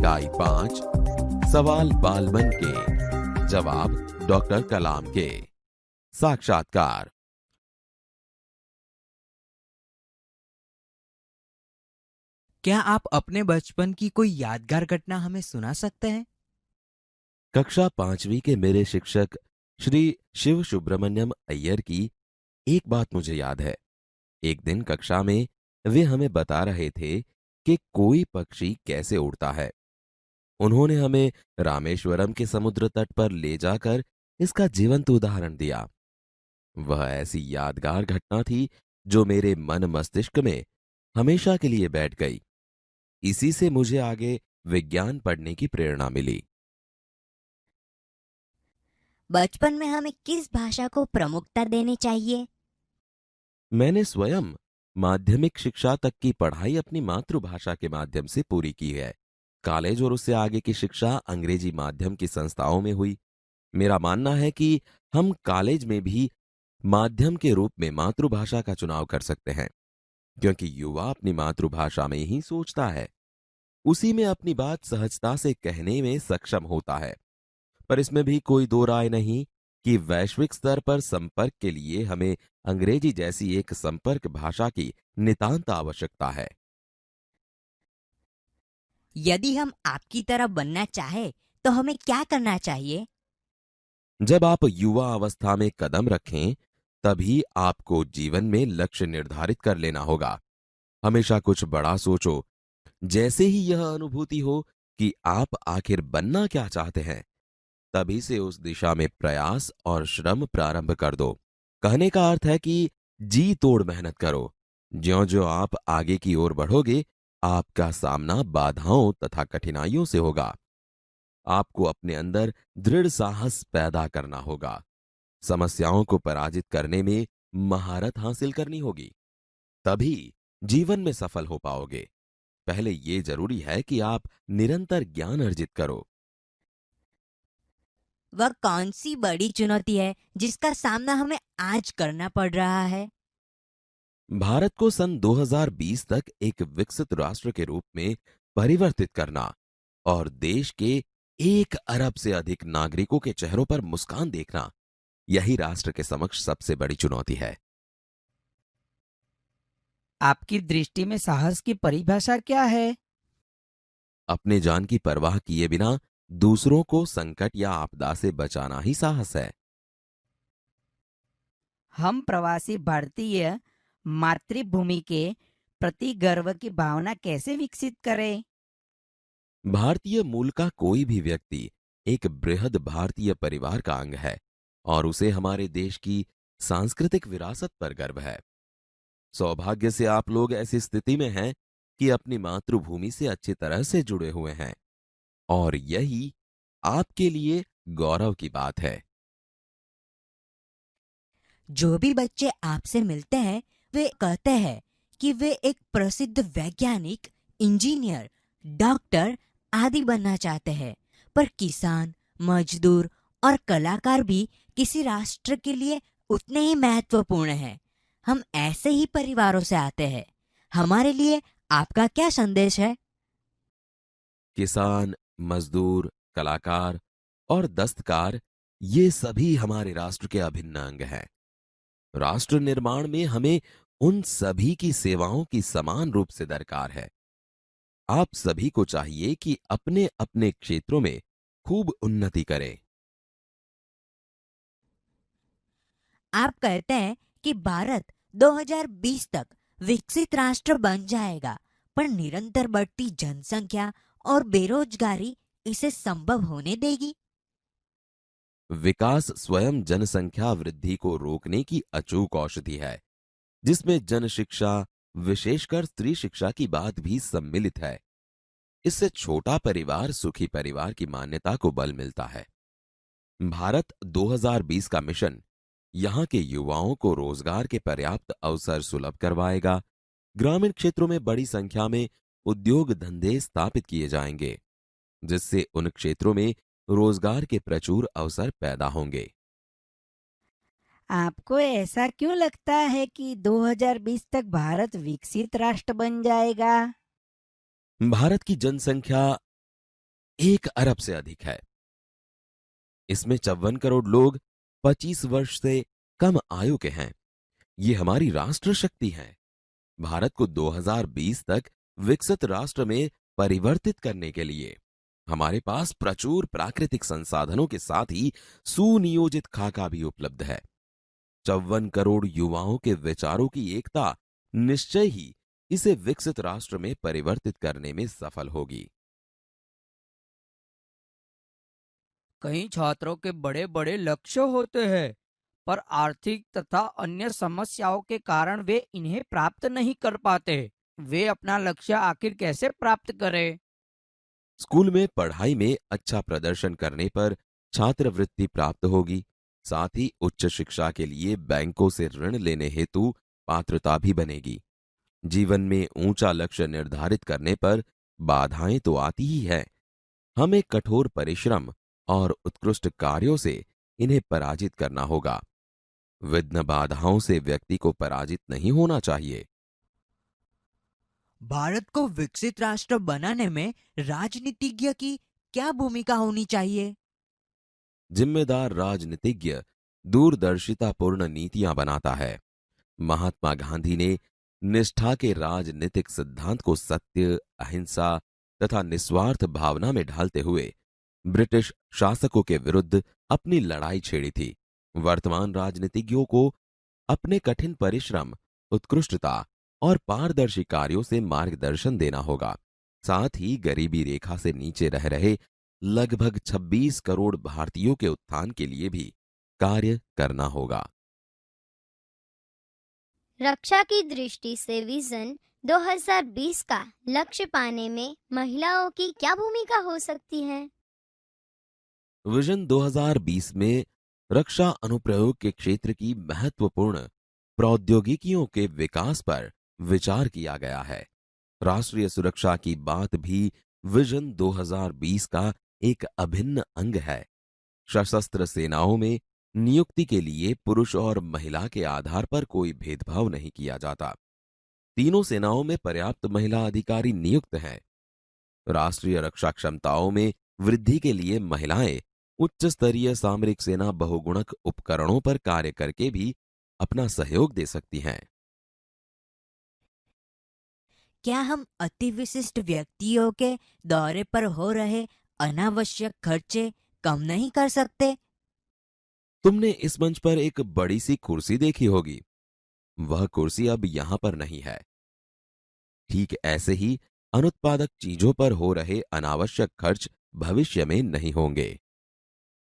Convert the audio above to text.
इकाई 5 सवाल बालमन के जवाब डॉक्टर कलाम के। साक्षात्कार। क्या आप अपने बचपन की कोई यादगार घटना हमें सुना सकते हैं? कक्षा 5वीं के मेरे शिक्षक श्री शिव सुब्रमण्यम अय्यर की एक बात मुझे याद है। एक दिन कक्षा में वे हमें बता रहे थे कि कोई पक्षी कैसे उड़ता है। उन्होंने हमें रामेश्वरम के समुद्र तट पर ले जाकर इसका जीवंत उदाहरण दिया। वह ऐसी यादगार घटना थी जो मेरे मन मस्तिष्क में हमेशा के लिए बैठ गई। इसी से मुझे आगे विज्ञान पढ़ने की प्रेरणा मिली। बचपन में हमें किस भाषा को प्रमुखता देनी चाहिए? मैंने स्वयं माध्यमिक शिक्षा तक की पढ़ाई अपनी मातृभाषा के माध्यम से पूरी की है। कॉलेज और उससे आगे की शिक्षा अंग्रेजी माध्यम की संस्थाओं में हुई। मेरा मानना है कि हम कॉलेज में भी माध्यम के रूप में मातृभाषा का चुनाव कर सकते हैं, क्योंकि युवा अपनी मातृभाषा में ही सोचता है, उसी में अपनी बात सहजता से कहने में सक्षम होता है। पर इसमें भी कोई दो राय नहीं कि वैश्विक स्तर पर संपर्क के लिए हमें अंग्रेजी जैसी एक संपर्क भाषा की नितांत आवश्यकता है। यदि हम आपकी तरह बनना चाहे तो हमें क्या करना चाहिए? जब आप युवा अवस्था में कदम रखें, तभी आपको जीवन में लक्ष्य निर्धारित कर लेना होगा। हमेशा कुछ बड़ा सोचो। जैसे ही यह अनुभूति हो कि आप आखिर बनना क्या चाहते हैं, तभी से उस दिशा में प्रयास और श्रम प्रारंभ कर दो। कहने का अर्थ है कि जी तोड़ मेहनत करो। ज्यों-ज्यों आप आगे की ओर बढ़ोगे, आपका सामना बाधाओं तथा कठिनाइयों से होगा। आपको अपने अंदर दृढ़ साहस पैदा करना होगा। समस्याओं को पराजित करने में महारत हासिल करनी होगी। तभी जीवन में सफल हो पाओगे। पहले ये जरूरी है कि आप निरंतर ज्ञान अर्जित करो। वह कौन सी बड़ी चुनौती है जिसका सामना हमें आज करना पड़ रहा है? भारत को सन 2020 तक एक विकसित राष्ट्र के रूप में परिवर्तित करना और देश के 1 अरब से अधिक नागरिकों के चेहरों पर मुस्कान देखना, यही राष्ट्र के समक्ष सबसे बड़ी चुनौती है। आपकी दृष्टि में साहस की परिभाषा क्या है? अपने जान की परवाह किए बिना दूसरों को संकट या आपदा से बचाना ही साहस है। हम प्रवासी भारतीय मातृभूमि के प्रति गर्व की भावना कैसे विकसित करें? भारतीय मूल का कोई भी व्यक्ति एक बृहद भारतीय परिवार का अंग है और उसे हमारे देश की सांस्कृतिक विरासत पर गर्व है। सौभाग्य से आप लोग ऐसी स्थिति में हैं कि अपनी मातृभूमि से अच्छी तरह से जुड़े हुए हैं और यही आपके लिए गौरव की बात है। जो भी बच्चे आपसे मिलते हैं वे कहते हैं कि वे एक प्रसिद्ध वैज्ञानिक, इंजीनियर, डॉक्टर आदि बनना चाहते हैं। पर किसान, मजदूर और कलाकार भी किसी राष्ट्र के लिए उतने ही महत्वपूर्ण हैं। हम ऐसे ही परिवारों से आते हैं। हमारे लिए आपका क्या संदेश है? किसान, मजदूर, कलाकार और दस्तकार, ये सभी हमारे राष्ट्र के अभिन्न अंग हैं। राष्ट्र निर्माण में हमें उन सभी की सेवाओं की समान रूप से दरकार है। आप सभी को चाहिए कि अपने अपने क्षेत्रों में खूब उन्नति करें। आप कहते हैं कि भारत 2020 तक विकसित राष्ट्र बन जाएगा, पर निरंतर बढ़ती जनसंख्या और बेरोजगारी इसे संभव होने देगी? विकास स्वयं जनसंख्या वृद्धि को रोकने की अचूक औषधि है, जिसमें जन शिक्षा, विशेषकर स्त्री शिक्षा की बात भी सम्मिलित है। इससे छोटा परिवार सुखी परिवार की मान्यता को बल मिलता है। भारत 2020 का मिशन यहां के युवाओं को रोजगार के पर्याप्त अवसर सुलभ करवाएगा। ग्रामीण क्षेत्रों में बड़ी संख्या में उद्योग धंधे स्थापित किए जाएंगे, जिससे उन क्षेत्रों में रोजगार के प्रचुर अवसर पैदा होंगे। आपको ऐसा क्यों लगता है कि 2020 तक भारत विकसित राष्ट्र बन जाएगा? भारत की जनसंख्या 1 अरब से अधिक है। इसमें 54 करोड़ लोग 25 वर्ष से कम आयु के हैं। ये हमारी राष्ट्र शक्ति है। भारत को 2020 तक विकसित राष्ट्र में परिवर्तित करने के लिए हमारे पास प्रचुर प्राकृतिक संसाधनों के साथ ही सुनियोजित खाका भी उपलब्ध है। 54 करोड़ युवाओं के विचारों की एकता निश्चय ही इसे विकसित राष्ट्र में परिवर्तित करने में सफल होगी। कई छात्रों के बड़े बड़े लक्ष्य होते हैं, पर आर्थिक तथा अन्य समस्याओं के कारण वे इन्हें प्राप्त नहीं कर पाते। वे अपना लक्ष्य आखिर कैसे प्राप्त करें? स्कूल में पढ़ाई में अच्छा प्रदर्शन करने पर छात्रवृत्ति प्राप्त होगी। साथ ही उच्च शिक्षा के लिए बैंकों से ऋण लेने हेतु पात्रता भी बनेगी। जीवन में ऊंचा लक्ष्य निर्धारित करने पर बाधाएं तो आती ही हैं। हमें कठोर परिश्रम और उत्कृष्ट कार्यों से इन्हें पराजित करना होगा। विघ्न बाधाओं से व्यक्ति को पराजित नहीं होना चाहिए। भारत को विकसित राष्ट्र बनाने में राजनीतिज्ञ की क्या भूमिका होनी चाहिए? जिम्मेदार राजनीतिज्ञ दूरदर्शितापूर्ण नीतियां बनाता है। महात्मा गांधी ने निष्ठा के राजनीतिक सिद्धांत को सत्य, अहिंसा तथा निस्वार्थ भावना में ढालते हुए ब्रिटिश शासकों के विरुद्ध अपनी लड़ाई छेड़ी थी। वर्तमान राजनीतिज्ञों को अपने कठिन परिश्रम, उत्कृष्टता और पारदर्शी कार्यों से मार्गदर्शन देना होगा। साथ ही गरीबी रेखा से नीचे रह रहे लगभग 26 करोड़ भारतीयों के उत्थान के लिए भी कार्य करना होगा। रक्षा की दृष्टि से विजन 2020 का लक्ष्य पाने में महिलाओं की क्या भूमिका हो सकती है? विजन 2020 में रक्षा अनुप्रयोग के क्षेत्र की महत्वपूर्ण प्रौद्योगिकियों के विकास पर विचार किया गया है। राष्ट्रीय सुरक्षा की बात भी विजन 2020 का एक अभिन्न अंग है। सशस्त्र सेनाओं में नियुक्ति के लिए पुरुष और महिला के आधार पर कोई भेदभाव नहीं किया जाता। तीनों सेनाओं में पर्याप्त महिला अधिकारी नियुक्त हैं। राष्ट्रीय रक्षा क्षमताओं में वृद्धि के लिए महिलाएं उच्च स्तरीय सामरिक सेना बहुगुणक उपकरणों पर कार्य करके भी अपना सहयोग दे सकती हैं। क्या हम अति विशिष्ट व्यक्तियों के दौरे पर हो रहे अनावश्यक खर्चे कम नहीं कर सकते? तुमने इस मंच पर एक बड़ी सी कुर्सी देखी होगी। वह कुर्सी अब यहां पर नहीं है। ठीक ऐसे ही अनुत्पादक चीजों पर हो रहे अनावश्यक खर्च भविष्य में नहीं होंगे।